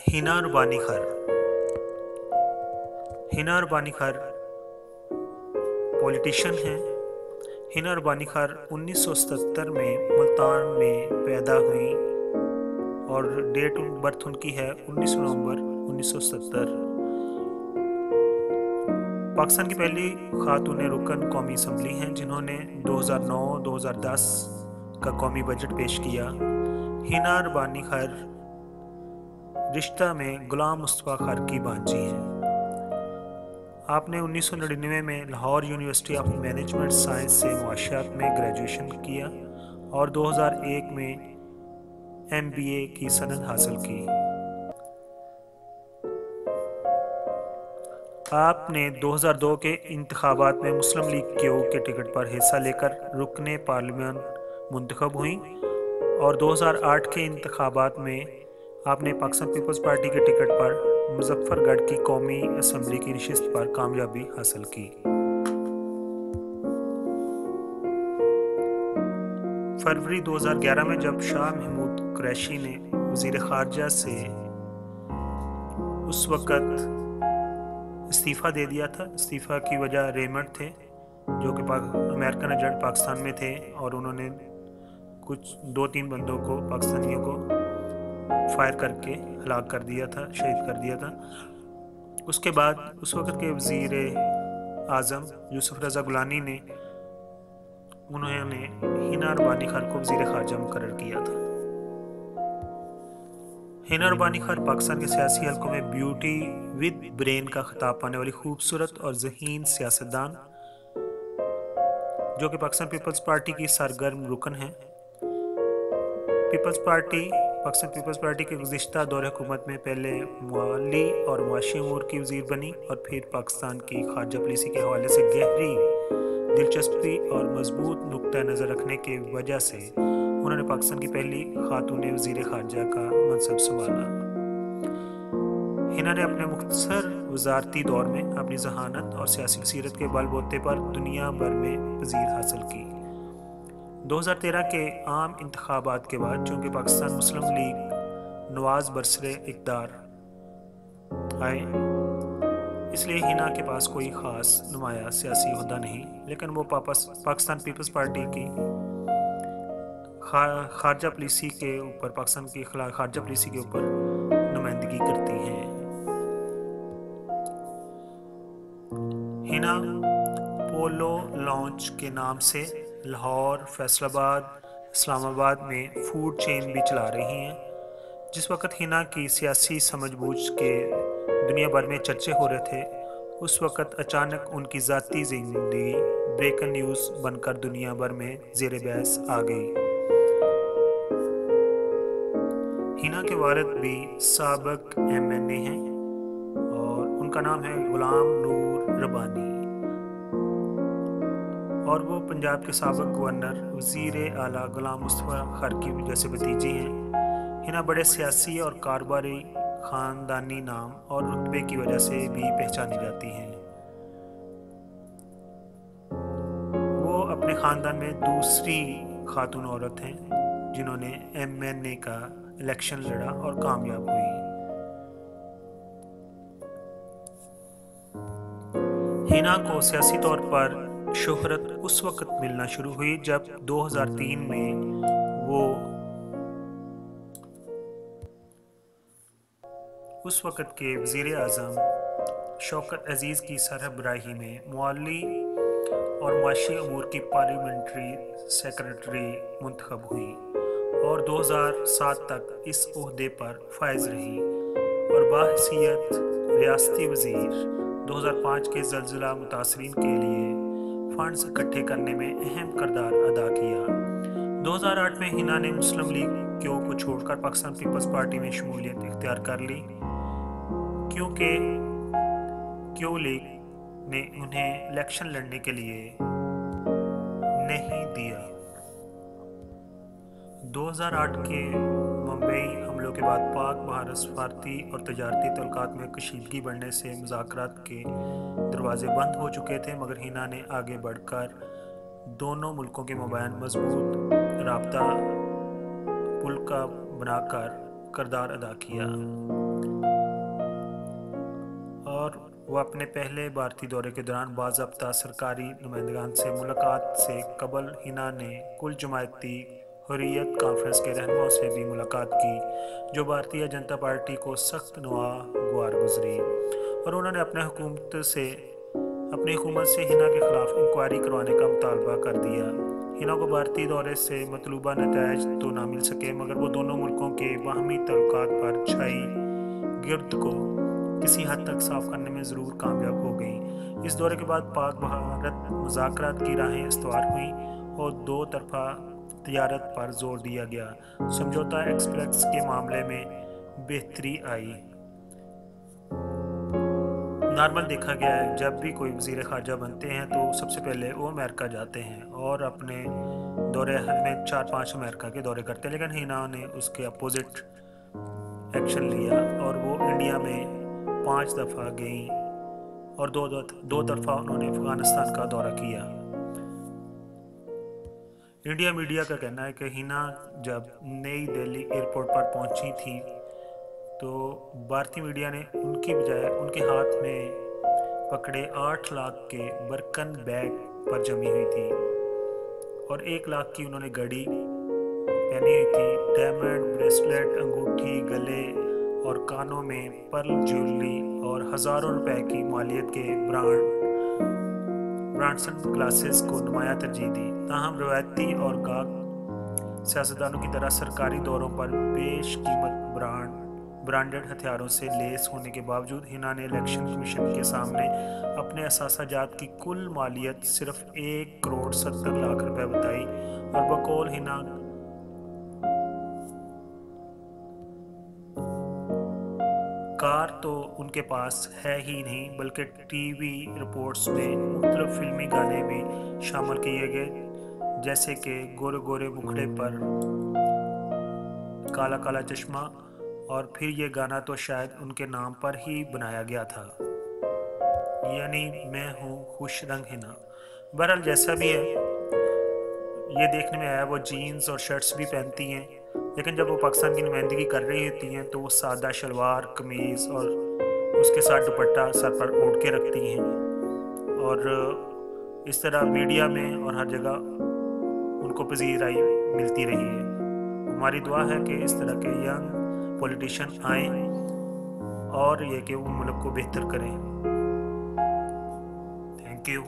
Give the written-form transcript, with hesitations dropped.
हिना रुबानी खर। हिना रुबानी खर पॉलिटिशियन हैं। हिना रुबानी खर 1977 में मुल्तान में पैदा हुई और डेट बर्थ उनकी है 19 नवंबर 1970। पाकिस्तान की पहली खातून रुकन कौमी असम्बली हैं जिन्होंने 2009-2010 का कौमी बजट पेश किया। हिना रुबानी खर रिश्ता में गुलाम मुस्तफ़ा खर की भांजी हैं। आपने 1999 में Lahore university of management science से मुआशियात में ग्रेजुएशन किया और 2001 में MBA की सनद हासिल की। आपने 2002 के इंतखाबात में मुस्लिम लीग क्यू के टिकट पर हिस्सा लेकर रुकने पार्लियामेंट मुंतखब हुई और 2008 के इंतखाबात में आपने पाकिस्तान पीपल्स पार्टी के टिकट पर मुजफ्फरगढ़ की कौमी असम्बली की नशिस्त पर कामयाबी हासिल की। फरवरी 2011 में जब शाह महमूद कुरैशी ने वज़ीर ख़ारजा से उस वक़्त इस्तीफ़ा दे दिया था। इस्तीफ़ा की वजह रेमंड थे जो कि अमेरिकन एजेंट पाकिस्तान में थे और उन्होंने कुछ 2-3 बंदों को पाकिस्तानियों को फायर करके हलाक कर दिया था, शहीद कर दिया था। उसके बाद उस वक़्त के वज़ीर आज़म यूसुफ रज़ा गुलानी ने उन्होंने हिना रुबानी खर को वज़ीर ख़ारजा मुकर्रर किया था। हिना रुबानी खर पाकिस्तान के सियासी हलकों में ब्यूटी विद ब्रेन का खिताब पाने वाली खूबसूरत और ज़हीन सियासतदान जो कि पाकिस्तान पीपल्स पार्टी की सरगर्म रुकन है। पाकिस्तान पीपल्स पार्टी के गुज़िश्ता दौर हुकूमत में पहले माली और मुआशी अमूर की वज़ीर बनी और फिर पाकिस्तान की खारजा पॉलिसी के हवाले से गहरी दिलचस्पी और मजबूत नुक्ता नज़र रखने की वजह से उन्होंने पाकिस्तान की पहली खातून वज़ीर ख़ारजा का मनसब संभाला। हिना ने अपने मुख्तसर वज़ारती दौर में अपनी जहानत और सियासी बसीरत के बलबूते पर दुनिया भर में पज़ीर हासिल की। 2013 के आम इंतखाबात के बाद चूँकि पाकिस्तान मुस्लिम लीग नवाज बरसरे इक़्तिदार आए, इसलिए हिना के पास कोई ख़ास नुमाया सियासी ओहदा नहीं, लेकिन वो पाकिस्तान पीपल्स पार्टी की खारजा पॉलिसी के ऊपर पाकिस्तान की खारजा पॉलिसी के ऊपर नुमाइंदगी करती हैं। हिना पोलो लॉन्च के नाम से लाहौर, फैसलाबाद, इस्लामाबाद में फूड चेन भी चला रही हैं। जिस वक़्त हिना की सियासी समझबूझ के दुनिया भर में चर्चे हो रहे थे, उस वक़्त अचानक उनकी ज़ाती ज़िंदगी ब्रेकिंग न्यूज़ बनकर दुनिया भर में ज़ेर बहस आ गई। हिना के वालिद भी साबिक़ MNA हैं और उनका नाम है गुलाम नूर रबानी और वो पंजाब के साबिक़ गवर्नर वज़ीर आला गुलाम मुस्तफ़ा खर की जैसे भतीजी हैं। हिना बड़े सियासी और कारोबारी ख़ानदानी नाम और रुतबे की वजह से भी पहचानी जाती हैं। वो अपने ख़ानदान में दूसरी खातून औरत हैं जिन्होंने MNA का इलेक्शन लड़ा और कामयाब हुई। हिना को सियासी तौर पर शोहरत उस वक़्त मिलना शुरू हुई जब 2003 में वो उस वक़्त के वज़ीर आज़म शौकत अज़ीज़ की सरबराही में माली और मुआशी अमूर की पार्लियामेंट्री सेक्रेटरी मुंतखब हुई और 2007 तक इस ओहदे पर फायज रही और बाहसीयत रियासती वज़ीर 2005 के ज़लज़ला मुतासरीन के लिए फंड्स इकट्ठे करने में अहम किरदार अदा किया। 2008 में हिना ने मुस्लिम लीग क्यू को छोड़कर पाकिस्तान पीपल्स पार्टी में शमूलियत इख्तियार कर ली क्योंकि क्यू लीग ने उन्हें इलेक्शन लड़ने के लिए नहीं दिया। 2008 के मुंबई हमलों के बाद पाक भारत सफारती और तजारती तल्लुकात में कशीदगी बढ़ने से मुज़ाकरात के दरवाजे बंद हो चुके थे, मगर हिना ने आगे बढ़कर दोनों मुल्कों के मबैन मजबूत राब्ता पुल का बनाकर किरदार अदा किया। और वो अपने पहले भारतीय दौरे के दौरान बाज़ाब्ता सरकारी नुमाइंदगान से मुलाकात से कबल हिना ने कुल जमायती हुर्रियत कॉन्फ्रेंस के रहनुमाओं से भी मुलाकात की, जो भारतीय जनता पार्टी को सख्त नागवार गुजरी, और उन्होंने अपनी हुकूमत से हिना के खिलाफ इंक्वायरी करवाने का मुतालबा कर दिया। हिना को भारतीय दौरे से मतलूबा नतायज तो ना मिल सके, मगर वो दोनों मुल्कों के बाहमी तल्लुकात पर छाई गिर्द को किसी हद तक साफ करने में ज़रूर कामयाब हो गई। इस दौरे के बाद पाक भारत मुज़ाकरात की राहें इस्तवार हुई और दो तरफा तिजारत पर जोर दिया गया। समझौता एक्सप्रेस के मामले में बेहतरी आई। नॉर्मल देखा गया है, जब भी कोई वज़ीर ख़ारजा बनते हैं तो सबसे पहले वो अमेरिका जाते हैं और अपने दौरे हद में 4-5 अमेरिका के दौरे करते हैं, लेकिन हिना ने उसके अपोजिट एक्शन लिया और वो इंडिया में 5 दफ़ा गई और दो तरफा उन्होंने अफ़गानिस्तान का दौरा किया। इंडिया मीडिया का कहना है कि हिना जब नई दिल्ली एयरपोर्ट पर पहुंची थी तो भारतीय मीडिया ने उनकी बजाय उनके हाथ में पकड़े 8 लाख के बर्कन बैग पर जमी हुई थी और 1 लाख की उन्होंने घड़ी पहनी हुई थी, डायमंड ब्रेसलेट, अंगूठी, गले और कानों में पर्ल ज्वेलरी और हज़ारों रुपए की मालियत के ब्रांडसन ग्लासेस को नुमाया तरजीह दी। ताहम रवायती और गाग सियासतदानों की तरह सरकारी दौरों पर बेश कीमत ब्रांडेड हथियारों से लेस होने के बावजूद हिना ने इलेक्शन कमीशन के सामने अपने असासाजात की कुल मालियत सिर्फ 1 करोड़ 70 लाख रुपए बताई और बकौल हिना कार तो उनके पास है ही नहीं, बल्कि टीवी रिपोर्ट्स में मुख्तलिफ फिल्मी गाने भी शामिल किए गए, जैसे कि गोरे गोरे मुखड़े पर काला काला चश्मा, और फिर ये गाना तो शायद उनके नाम पर ही बनाया गया था, यानी मैं हूँ खुश रंग हिना। बहरहाल जैसा भी है, ये देखने में आया वो जीन्स और शर्ट्स भी पहनती हैं, लेकिन जब वो पाकिस्तान की नुमाइंदगी कर रही होती हैं तो वो सादा शलवार कमीज़ और उसके साथ दुपट्टा सर पर ओढ़ के रखती हैं, और इस तरह मीडिया में और हर जगह उनको पजीराई मिलती रही है। हमारी दुआ है कि इस तरह के यंग पॉलिटिशियन आएँ और ये कि वो मुल्क को बेहतर करें। Thank you.